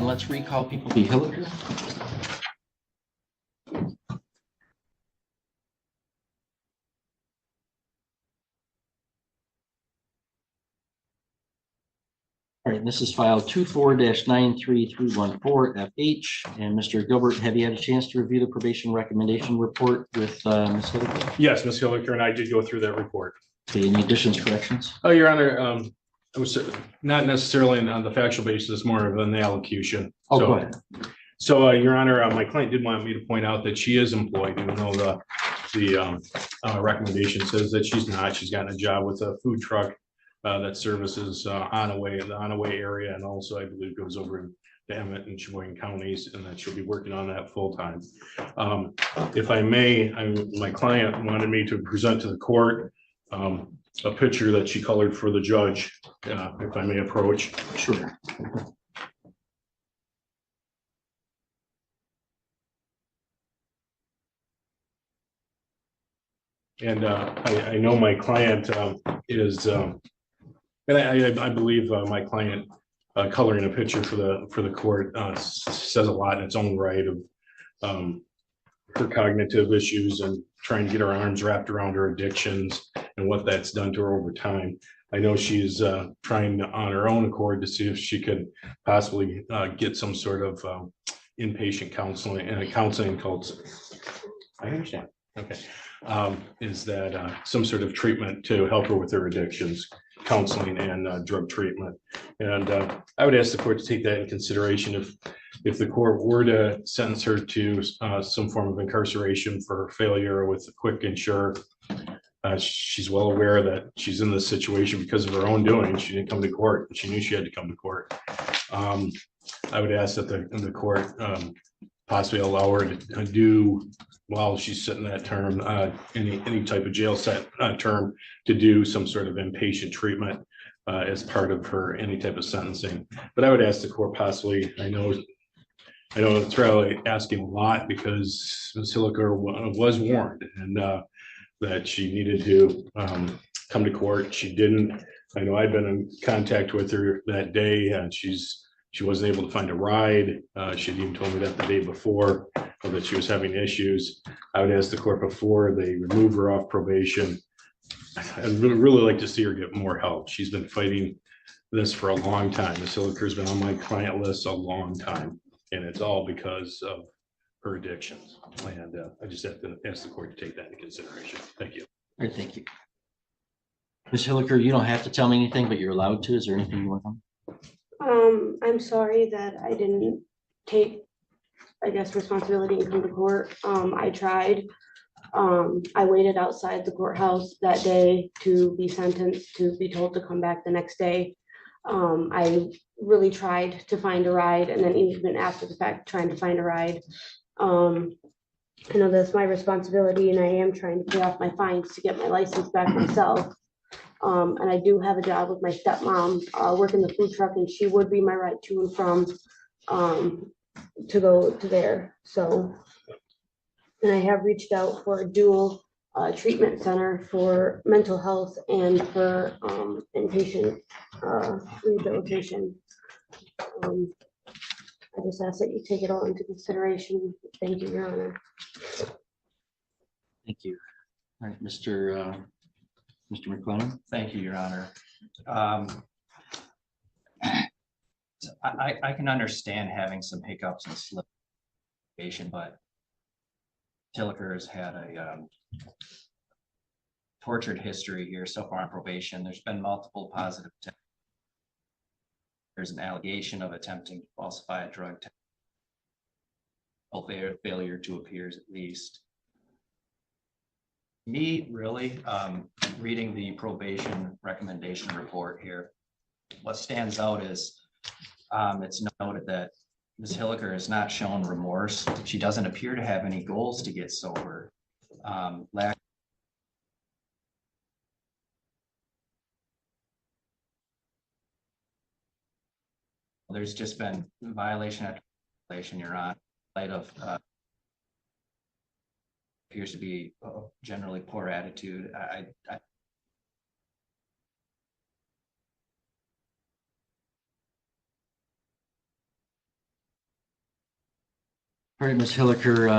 and let's recall people v. Hilliker. All right, this is file 24-93314FH. And Mr. Gilbert, have you had a chance to review the probation recommendation report with Ms. Hilliker? Yes, Ms. Hilliker and I did go through that report. Okay, any additions, corrections? Oh, Your Honor, it was not necessarily on the factual basis, more of an allocution. Oh, go ahead. So, Your Honor, my client did want me to point out that she is employed, even though the recommendation says that she's not. She's gotten a job with a food truck that services the Onaway area, and also I believe goes over to Emmett and Sheboygan counties, and that she'll be working on that full time. If I may, my client wanted me to present to the court a picture that she colored for the judge, if I may approach. Sure. And I know my client is, and I believe my client coloring a picture for the court says a lot in its own right of her cognitive issues and trying to get her arms wrapped around her addictions and what that's done to her over time. I know she's trying on her own accord to see if she could possibly get some sort of inpatient counseling and counseling calls. I understand. Okay. Is that some sort of treatment to help her with her addictions, counseling and drug treatment. And I would ask the court to take that in consideration if the court were to sentence her to some form of incarceration for her failure with a quick and sure. She's well aware that she's in this situation because of her own doing. She didn't come to court, and she knew she had to come to court. I would ask that the court possibly allow her to do, while she's sitting that term, any type of jail set term, to do some sort of inpatient treatment as part of her any type of sentencing. But I would ask the court possibly, I know it's really asking a lot because Ms. Hilliker was warned and that she needed to come to court. She didn't. I know I've been in contact with her that day, and she wasn't able to find a ride. She had even told me that the day before that she was having issues. I would ask the court before they remove her off probation. I'd really like to see her get more help. She's been fighting this for a long time. Ms. Hilliker's been on my client list a long time, and it's all because of her addictions. And I just have to ask the court to take that into consideration. Thank you. All right, thank you. Ms. Hilliker, you don't have to tell me anything, but you're allowed to. Is there anything you want to? I'm sorry that I didn't take, I guess, responsibility and come to court. I tried. I waited outside the courthouse that day to be sentenced, to be told to come back the next day. I really tried to find a ride, and then even after the fact, trying to find a ride. I know that's my responsibility, and I am trying to pay off my fines to get my license back myself. And I do have a job with my stepmom, working the food truck, and she would be my ride to and from to go to there. So, and I have reached out for a dual treatment center for mental health and for inpatient rehabilitation. I just ask that you take it all into consideration. Thank you, Your Honor. Thank you. All right, Mr. McClellan. Thank you, Your Honor. I can understand having some hiccups and slip, but Hilliker has had a tortured history here so far on probation. There's been multiple positive tests. There's an allegation of attempting to falsify a drug test. Failure to appear, at least. Me, really, reading the probation recommendation report here, what stands out is it's noted that Ms. Hilliker has not shown remorse. She doesn't appear to have any goals to get sober. There's just been violation after violation, Your Honor, in light of appears to be a generally poor attitude. All right, Ms. Hilliker,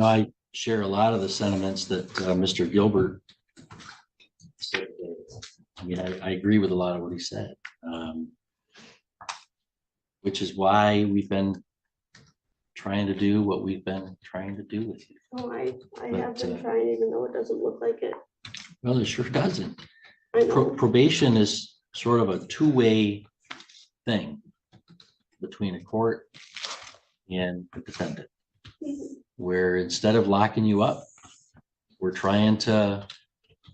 I share a lot of the sentiments that Mr. Gilbert said. I mean, I agree with a lot of what he said, which is why we've been trying to do what we've been trying to do with you. Oh, I have But, been trying, even though it doesn't look like it. Well, it sure doesn't. I know. Probation is sort of a two-way thing between a court and the defendant, where instead of locking you up, we're trying to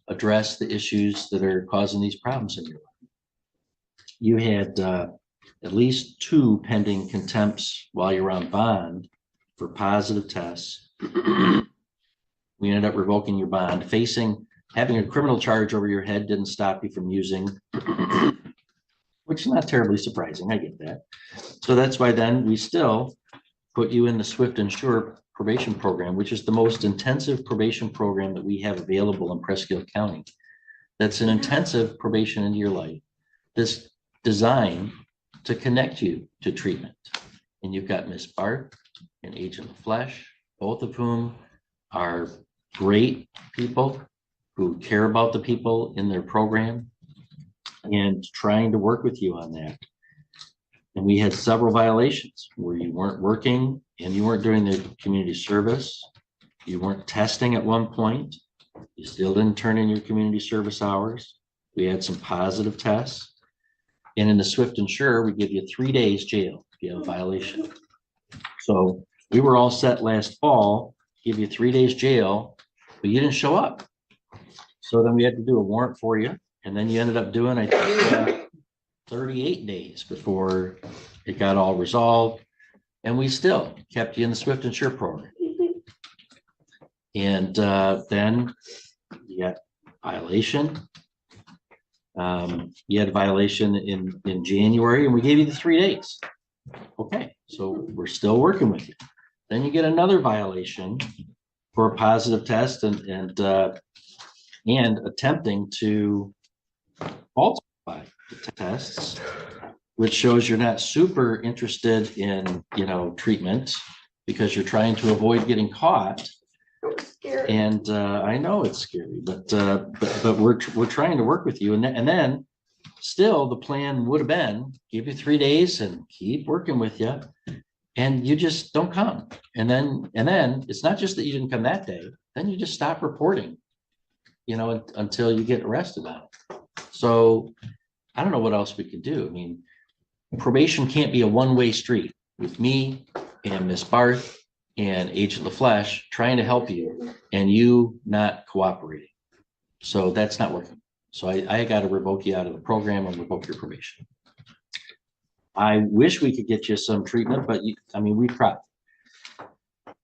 address the issues that are causing these problems in your life. You had at least 2 pending contempts while you're on bond for positive tests. We ended up revoking your bond. Having a criminal charge over your head didn't stop you from using, which is not terribly surprising. I get that. So that's why then we still put you in the Swift and Sure probation program, which is the most intensive probation program that we have available in Presque Isle County. That's an intensive probation into your life that's designed to connect you to treatment. And you've got Miss Bart and Agent Flesh, both of whom are great people who care about the people in their program and trying to work with you on that. And we had several violations where you weren't working and you weren't doing the community service. You weren't testing at one point. You still didn't turn in your community service hours. We had some positive tests. And in the Swift and Sure, we give you 3 days jail if you have a violation. So we were all set last fall, give you 3 days jail, but you didn't show up. So then we had to do a warrant for you. And then you ended up doing, I think, 38 days before it got all resolved. And we still kept you in the Swift and Sure program. And then you got violation. You had a violation in January and we gave you the 3 days. Okay, so we're still working with you. Then you get another violation for a positive test and attempting to falsify the tests, which shows you're not super interested in, treatment because you're trying to avoid getting caught. And I know it's scary, but we're trying to work with you, and then still the plan would have been give you 3 days and keep working with you, and you just don't come. And then it's not just that you didn't come that day. Then you just stop reporting, until you get arrested on it. So I don't know what else we could do. I mean, probation can't be a one-way street with me and Miss Barth and Agent LaFleche trying to help you and you not cooperating. So that's not working. So I got to revoke you out of the program and revoke your probation. I wish we could get you some treatment, but we tried.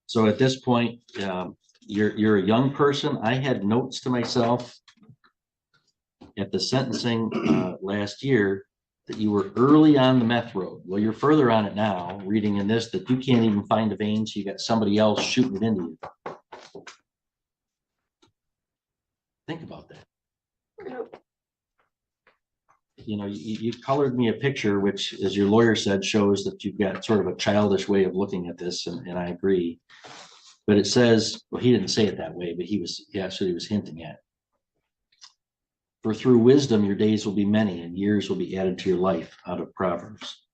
So at this point, you're a young person. I had notes to myself at the sentencing last year that you were early on the meth road. Well, you're further on it now, reading in this that you can't even find a vein, so you got somebody else shooting it into you. Think about that. You colored me a picture, which, as your lawyer said, shows that you've got sort of a childish way of looking at this, and I agree. But it says, well, he didn't say it that way, but that's what he was hinting at. For through wisdom, your days will be many and years will be added to your life, out of Proverbs.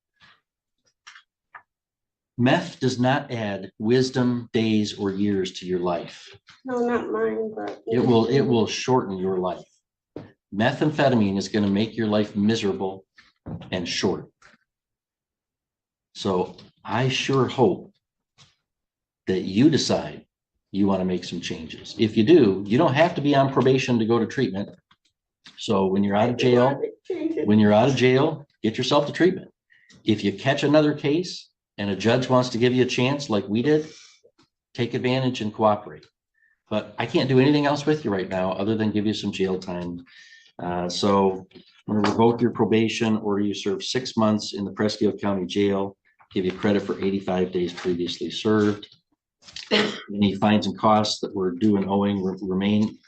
Meth does not add wisdom, days, or years to your life. No, not mine, but It will shorten your life. Methamphetamine is going to make your life miserable and short. So I sure hope that you decide you want to make some changes. If you do, you don't have to be on probation to go to treatment. So when you're out of jail, get yourself to treatment. If you catch another case and a judge wants to give you a chance like we did, take advantage and cooperate. But I can't do anything else with you right now other than give you some jail time. So I'm going to revoke your probation, order you serve 6 months in the Presque Isle County Jail, give you credit for 85 days previously served. Any fines and costs that were due and owing remain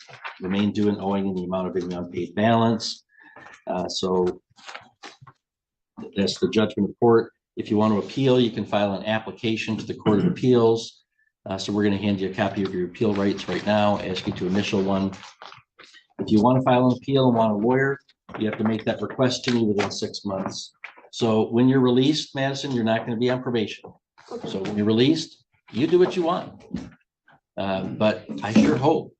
due and owing in the amount of any unpaid balance. So that's the judgment of court. If you want to appeal, you can file an application to the Court of Appeals. So we're going to hand you a copy of your appeal rights right now, ask you to initial one. If you want to file an appeal and want a lawyer, you have to make that request to me within 6 months. So when you're released, Madison, you're not going to be on probation. So when you're released, you do what you want. But I sure hope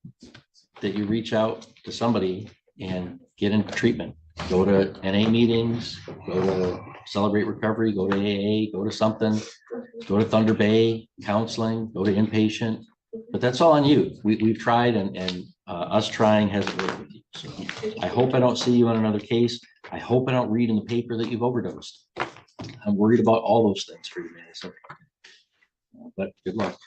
that you reach out to somebody and get into treatment. Go to NA meetings, go to Celebrate Recovery, go to AA, go to something, go to Thunder Bay counseling, go to inpatient. But that's all on you. We've tried and us trying hasn't worked with you. So I hope I don't see you on another case. I hope I don't read in the paper that you've overdosed. I'm worried about all those things for you, Madison. But good luck.